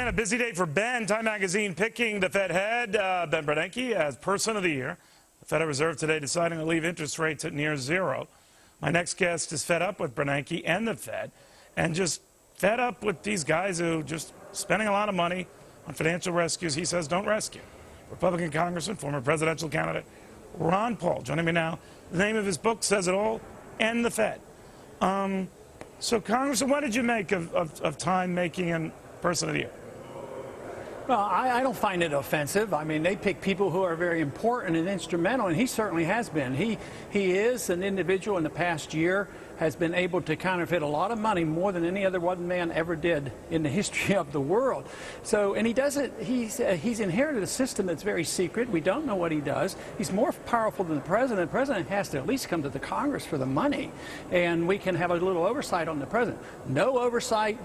a busy day for Ben. Time magazine picking the Fed head, Ben Bernanke, as Person of the Year. The Federal Reserve today deciding to leave interest rates at near zero. My next guest is fed up with Bernanke and the Fed, and just fed up with these guys who just spending a lot of money on financial rescues he says don't rescue. Republican Congressman, former presidential candidate Ron Paul, joining me now. The name of his book says it all, End the Fed. So, Congressman, what did you make of Time making him Person of the Year? Well, I don't find it offensive. I mean, they pick people who are very important and instrumental, and he certainly has been. He is an individual in the past year, has been able to counterfeit a lot of money, more than any other one man ever did in the history of the world. So, and he does it, he's inherited a system that's very secret. We don't know what he does. He's more powerful than the president. The president has to at least come to the Congress for the money, and we can have a little oversight on the president. No oversight.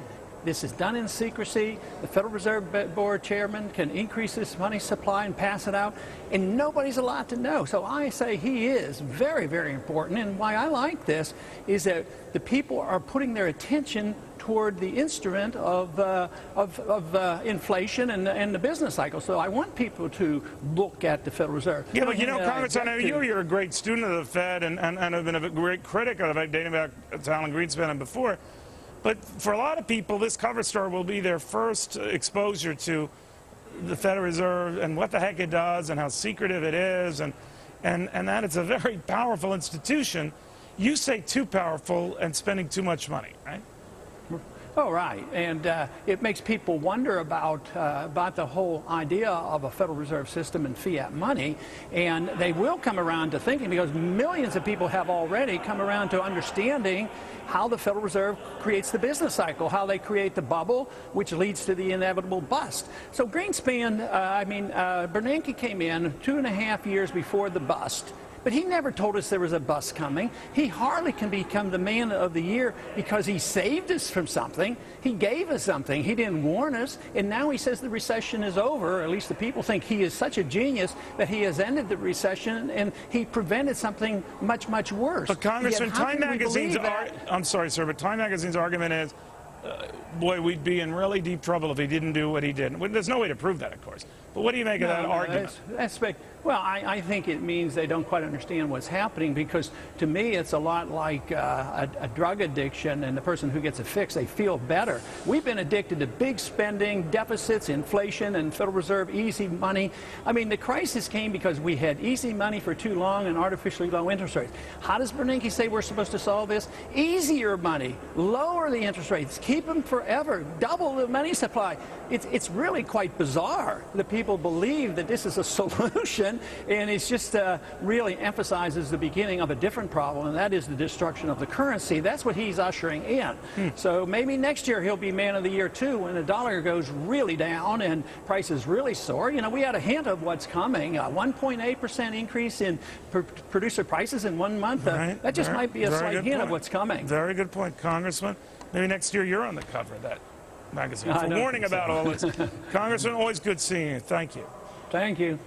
This is done in secrecy. The Federal Reserve Board chairman can increase this money supply and pass it out, and nobody's allowed to know. So I say he is very, very important. And why I like this is that the people are putting their attention toward the instrument of inflation and the business cycle. So I want people to look at the Federal Reserve. Yeah, but you know, Congressman, I know you're a great student of the Fed and have been a great critic of it, dating back to Alan Greenspan and before. But for a lot of people, this cover story will be their first exposure to the Federal Reserve and what the heck it does and how secretive it is and that it's a very powerful institution. You say too powerful and spending too much money, right? Oh, right. And it makes people wonder about the whole idea of a Federal Reserve System and fiat money. And they will come around to thinking, because millions of people have already come around to understanding how the Federal Reserve creates the business cycle, how they create the bubble, which leads to the inevitable bust. So Greenspan, Bernanke came in 2.5 years before the bust. But he never told us there was a bust coming. He hardly can become the man of the year because he saved us from something. He gave us something. He didn't warn us. And now he says the recession is over. Or at least the people think he is such a genius that he has ended the recession and he prevented something much, much worse. But Congressman, Time Magazine's I'm sorry, sir, but Time Magazine's argument is, boy, we'd be in really deep trouble if he didn't do what he did. There's no way to prove that, of course. But what do you make of that argument? Well, I think it means they don't quite understand what's happening, because to me it's a lot like a drug addiction, and the person who gets a fix, they feel better. We've been addicted to big spending, deficits, inflation, and Federal Reserve easy money. I mean, the crisis came because we had easy money for too long and artificially low interest rates. How does Bernanke say we're supposed to solve this? Easier money, lower the interest rates, keep them forever, double the money supply. It's really quite bizarre that people believe that this is a solution, and it's just really emphasizes the beginning of a different problem, and that is the destruction of the currency. That's what he's ushering in. So maybe next year he'll be man of the year too, when the dollar goes really down and prices really soar. You know, we had a hint of what's coming, a 1.8% increase in producer prices in 1 month. That just might be a slight hint of what's coming. Very good point, Congressman. Maybe next year you're on the cover of that magazine for warning about all this. Congressman, always good seeing you. Thank you. Thank you.